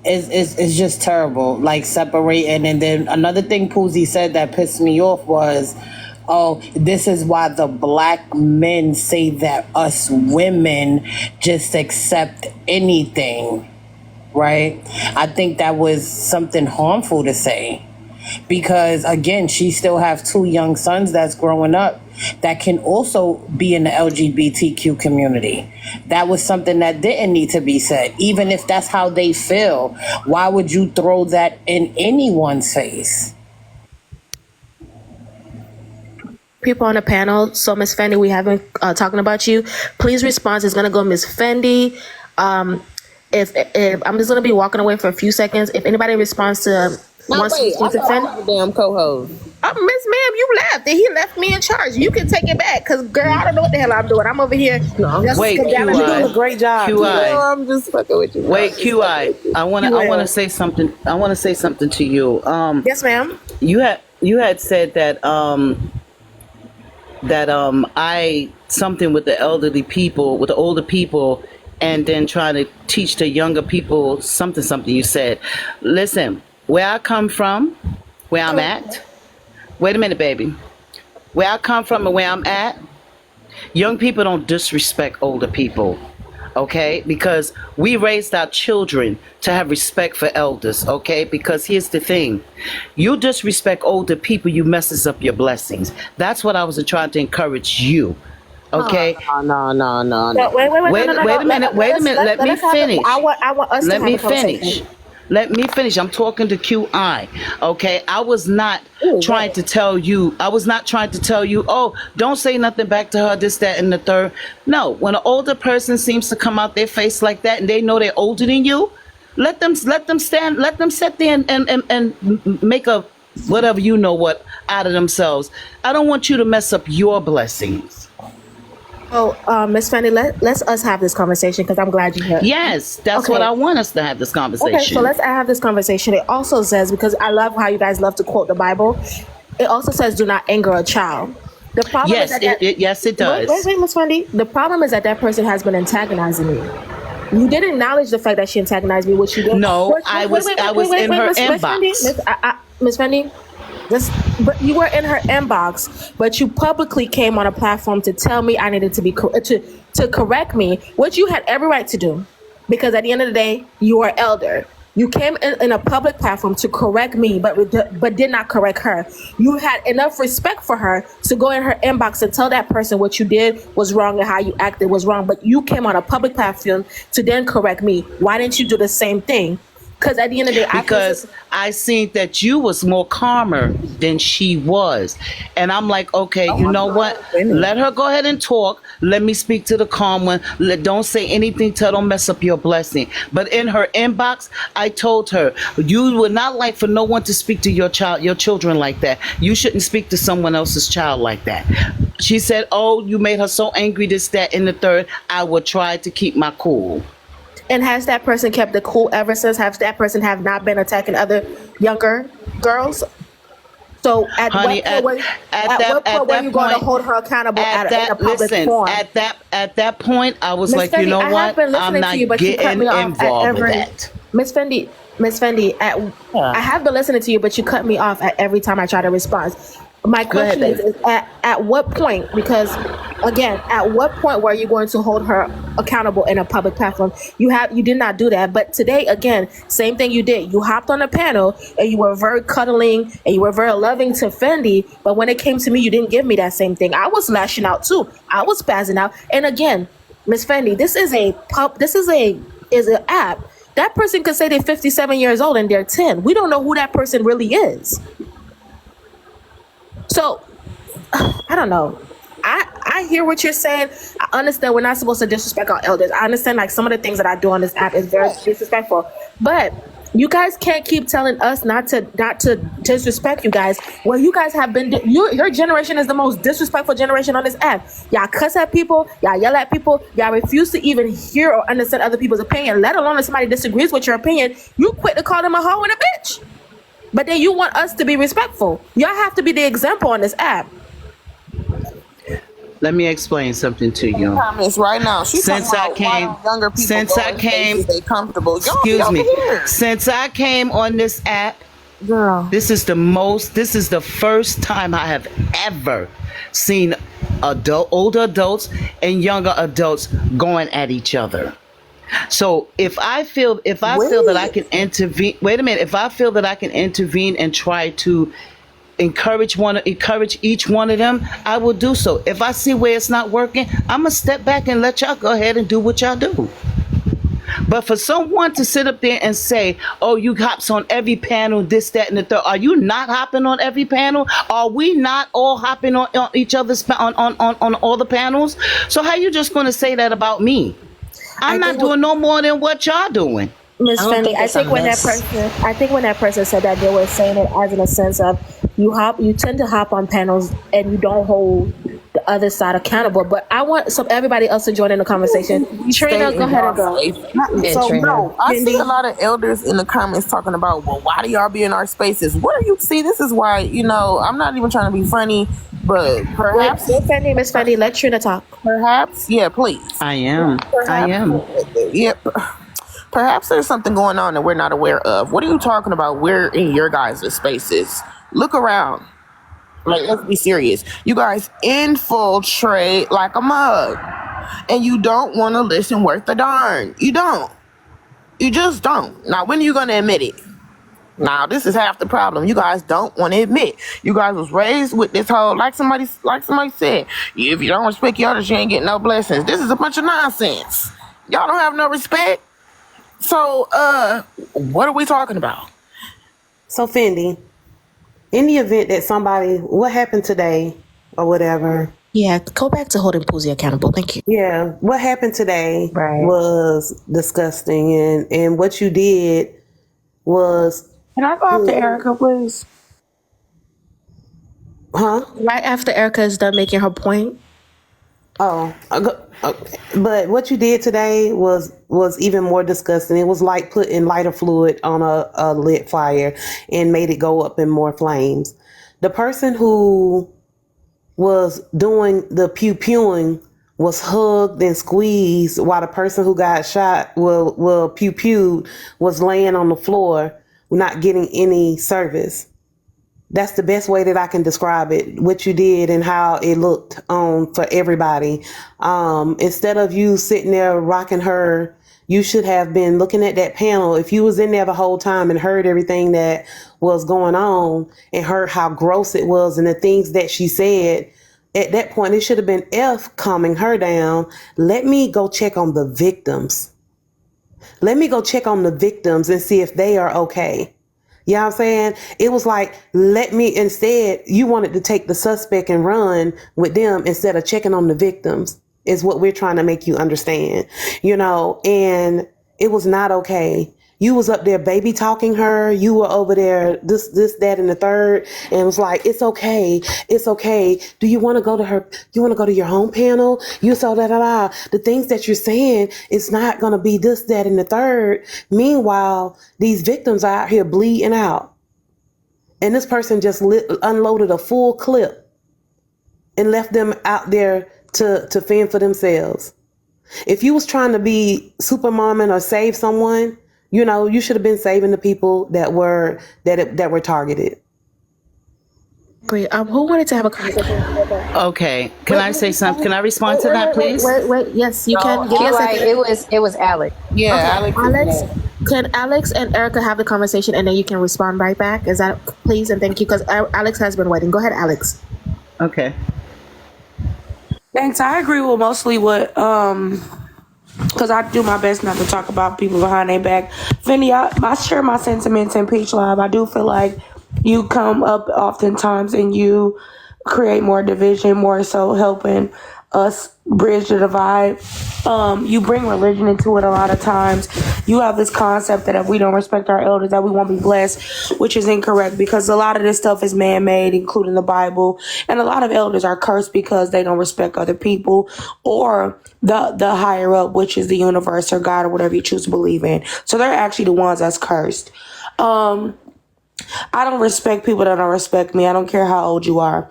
it's just terrible. Like separating, and then another thing Poozie said that pissed me off was, oh, this is why the black men say that us women just accept anything, right? I think that was something harmful to say. Because again, she still have 2 young sons that's growing up that can also be in the LGBTQ community. That was something that didn't need to be said. Even if that's how they feel, why would you throw that in anyone's face? People on the panel. So Miss Fendi, we have been talking about you. Please respond. It's gonna go Miss Fendi. If I'm just gonna be walking away for a few seconds. If anybody responds to damn co-host. Miss Ma'am, you left. And he left me in charge. You can take it back, cause girl, I don't know what the hell I'm doing. I'm over here. Wait, you're doing a great job. QI. I'm just fucking with you. Wait, QI. I wanna say something. I wanna say something to you. Yes, ma'am. You had said that I something with the elderly people, with the older people, and then trying to teach the younger people something you said. Listen, where I come from, where I'm at, wait a minute, baby. Where I come from and where I'm at, young people don't disrespect older people, okay? Because we raised our children to have respect for elders, okay? Because here's the thing. You disrespect older people, you messes up your blessings. That's what I was trying to encourage you. Okay. No. Wait a minute. Let me finish. I want us to have a conversation. Let me finish. I'm talking to QI. Okay. I was not trying to tell you. Oh, don't say nothing back to her. This, that, and the third. No. When an older person seems to come out their face like that, and they know they're older than you, let them stand. Let them sit there and make a whatever you know what out of themselves. I don't want you to mess up your blessings. Oh, Miss Fanny, let's us have this conversation because I'm glad you're here. Yes, that's what I want us to have this conversation. Okay, so let's have this conversation. It also says, because I love how you guys love to quote the Bible, it also says, "Do not anger a child." The problem is that yes, it does. Wait, Miss Fanny. The problem is that person has been antagonizing me. You did acknowledge the fact that she antagonized me, which you did. No, I was in her inbox. Miss Fanny. But you were in her inbox, but you publicly came on a platform to tell me I needed to be to correct me, which you had every right to do, because at the end of the day, you are elder. You came in a public platform to correct me, but did not correct her. You had enough respect for her to go in her inbox and tell that person what you did was wrong and how you acted was wrong. But you came on a public platform to then correct me. Why didn't you do the same thing? Because at the end of the day, because I seen that you was more calmer than she was, and I'm like, okay, you know what? Let her go ahead and talk. Let me speak to the calm one. Don't say anything till don't mess up your blessing. But in her inbox, I told her you would not like for no one to speak to your children like that. You shouldn't speak to someone else's child like that. She said, "Oh, you made her so angry. This, that, and the third." I would try to keep my cool. And has that person kept the cool ever since? Has that person have not been attacking other younger girls? So at what point were you going to hold her accountable in a public forum? At that point, I was like, you know what? I'm not getting involved with that. Miss Fendi, I have been listening to you, but you cut me off at every time I try to respond. My question is at what point, because again, at what point were you going to hold her accountable in a public platform? You did not do that. But today, again, same thing you did. You hopped on a panel and you were very cuddling and you were very loving to Fendi. But when it came to me, you didn't give me that same thing. I was lashing out too. I was spazzing out. And again, Miss Fendi, this is an app. That person could say they're 57 years old and they're 10. We don't know who that person really is. So, I don't know. I hear what you're saying. I understand we're not supposed to disrespect our elders. I understand like some of the things that I do on this app is very disrespectful. But you guys can't keep telling us not to disrespect you guys. Well, you guys have been, your generation is the most disrespectful generation on this app. Y'all cuss at people, y'all yell at people, y'all refuse to even hear or understand other people's opinion, let alone if somebody disagrees with your opinion, you quit to call them a hoe and a bitch. But then you want us to be respectful. Y'all have to be the example on this app. Let me explain something to you. Comments right now. She's Since I came, younger people since I came, they comfortable. excuse me. Since I came on this app, Girl, this is the first time I have ever seen older adults and younger adults going at each other. So if I feel that I can intervene, if I feel that I can intervene and try to encourage each one of them, I will do so. If I see where it's not working, I'm gonna step back and let y'all go ahead and do what y'all do. But for someone to sit up there and say, "Oh, you hops on every panel, this, that, and the third," are you not hopping on every panel? Are we not all hopping on each other's on all the panels? So how you just gonna say that about me? I'm not doing no more than what y'all doing. Miss Fendi, I think when that person said that, they were saying it as in a sense of you tend to hop on panels and you don't hold the other side accountable. But I want everybody else to join in the conversation. Trina, go ahead and go. So no, I see a lot of elders in the comments talking about, well, why do y'all be in our spaces? Where do you see? This is why, I'm not even trying to be funny, but perhaps Miss Fendi, let Trina talk. Perhaps, yeah, please. I am. Yep. Perhaps there's something going on that we're not aware of. What are you talking about? We're in your guys' spaces. Look around. Like, let's be serious. You guys infiltrate like a mug. And you don't want to listen worth a darn. You don't. You just don't. Now, when are you going to admit it? Now, this is half the problem. You guys don't want to admit. You guys was raised with this whole, like somebody said, if you don't respect your others, you ain't getting no blessings. This is a bunch of nonsense. Y'all don't have no respect. So, what are we talking about? So, Fendi, in the event that what happened today or whatever. Yeah, go back to holding Poozie accountable. Thank you. Yeah, what happened today was disgusting. And what you did was... Can I go after Erica, please? Huh? Right after Erica is done making her point. Oh, but what you did today was even more disgusting. It was like putting lighter fluid on a lit fire and made it go up in more flames. The person who was doing the pew-pewing was hugged and squeezed while the person who got shot, pew-pewed, was laying on the floor, not getting any service. That's the best way that I can describe it, what you did and how it looked for everybody. Instead of you sitting there rocking her, you should have been looking at that panel. If you was in there the whole time and heard everything that was going on and heard how gross it was and the things that she said, at that point, it should have been F calming her down. Let me go check on the victims. Let me go check on the victims and see if they are okay. You know what I'm saying? It was like, instead, you wanted to take the suspect and run with them instead of checking on the victims, is what we're trying to make you understand, and it was not okay. You was up there baby talking her. You were over there, this, that, and the third. And it was like, it's okay. It's okay. Do you want to go to her? You want to go to your home panel? You saw that, the things that you're saying, it's not going to be this, that, and the third. Meanwhile, these victims are out here bleeding out. And this person just unloaded a full clip and left them out there to fend for themselves. If you was trying to be super momming or save someone, you should have been saving the people that were targeted. Great. Who wanted to have a conversation? Okay. Can I say something? Can I respond to that, please? Wait. Yes, you can. Give me a second. It was Alex. Yeah, okay. Alex. Can Alex and Erica have the conversation and then you can respond right back? Is that please and thank you, because Alex has been waiting. Go ahead, Alex. Okay. Thanks. I agree with mostly what because I do my best not to talk about people behind their back. Fendi, I share my sentiments in Peach Live. I do feel like you come up oftentimes and you create more division, more so helping us bridge the divide. You bring religion into it a lot of times. You have this concept that if we don't respect our elders, that we won't be blessed, which is incorrect because a lot of this stuff is man-made, including the Bible. And a lot of elders are cursed because they don't respect other people or the higher up, which is the universe or God or whatever you choose to believe in. So they're actually the ones that's cursed. I don't respect people that don't respect me. I don't care how old you are.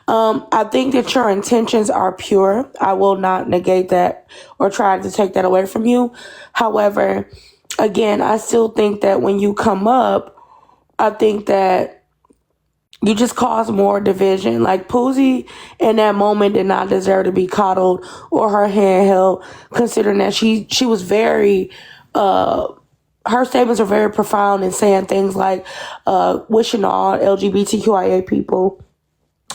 I think that your intentions are pure. I will not negate that or try to take that away from you. However, again, I still think that when you come up, I think that you just cause more division. Like Poozie in that moment did not deserve to be coddled or her hand held, considering that she was very her statements are very profound in saying things like wishing all LGBTQIA people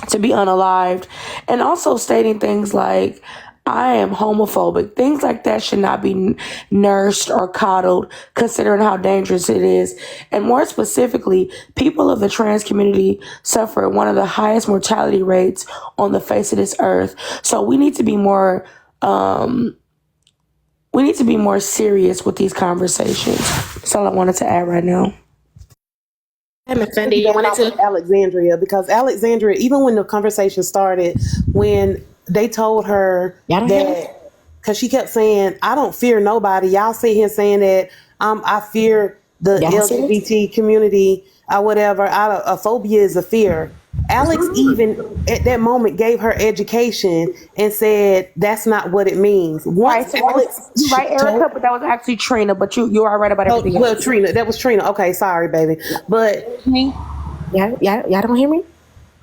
to be unalived, and also stating things like I am homophobic. Things like that should not be nursed or coddled, considering how dangerous it is. And more specifically, people of the trans community suffer one of the highest mortality rates on the face of this earth. So we need to be more serious with these conversations. That's all I wanted to add right now. Hey, Miss Fendi, you wanted to? Alexandria, because Alexandria, even when the conversation started, when they told her that, because she kept saying, I don't fear nobody. Y'all sit here saying that I fear the LGBT community or whatever. A phobia is a fear. Alex even at that moment gave her education and said that's not what it means. Once Alex, you're right, Erica, but that was actually Trina. But you are right about everything. Well, Trina, that was Trina. Okay, sorry, baby. But y'all don't hear me?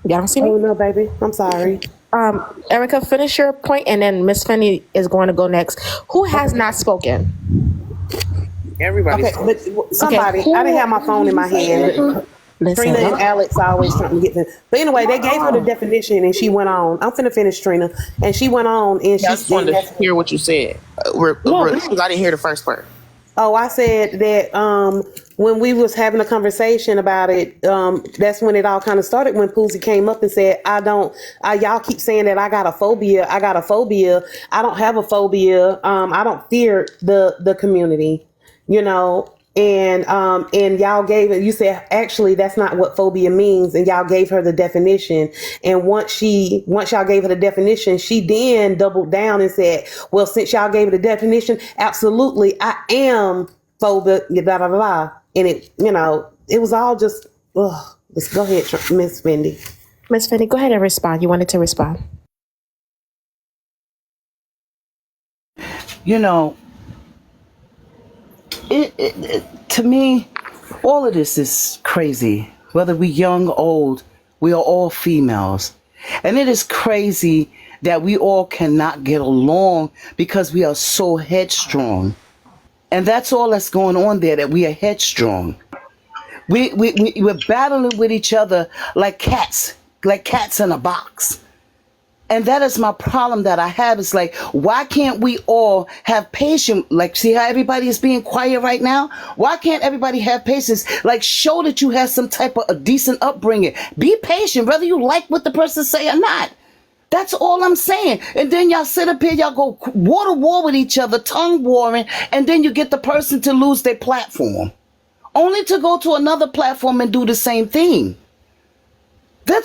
Y'all don't see me? Oh no, baby. I'm sorry. Erica, finish your point, and then Miss Fendi is going to go next. Who has not spoken? Everybody. Okay, but somebody. I didn't have my phone in my hand. Trina and Alex always trying to get them. But anyway, they gave her the definition and she went on. I'm finna finish, Trina. And she went on and she I just wanted to hear what you said. Because I didn't hear the first part. Oh, I said that when we was having a conversation about it, that's when it all kind of started, when Poozie came up and said, y'all keep saying that I got a phobia. I don't have a phobia. I don't fear the community, you know. And y'all gave it, you said, actually, that's not what phobia means. And y'all gave her the definition. And once y'all gave her the definition, she then doubled down and said, well, since y'all gave her the definition, absolutely, I am phobic, blah, blah, blah. And it, you know, it was all just, let's go ahead, Miss Fendi. Miss Fendi, go ahead and respond. You wanted to respond. You know, to me, all of this is crazy. Whether we young, old, we are all females. And it is crazy that we all cannot get along because we are so headstrong. And that's all that's going on there, that we are headstrong. We're battling with each other like cats in a box. And that is my problem that I have. Is like, why can't we all have patience? Like, see how everybody is being quiet right now? Why can't everybody have patience? Like, show that you have some type of a decent upbringing. Be patient, whether you like what the person say or not. That's all I'm saying. And then y'all sit up here, y'all go war with each other, tongue warring, and then you get the person to lose their platform. Only to go to another platform and do the same thing.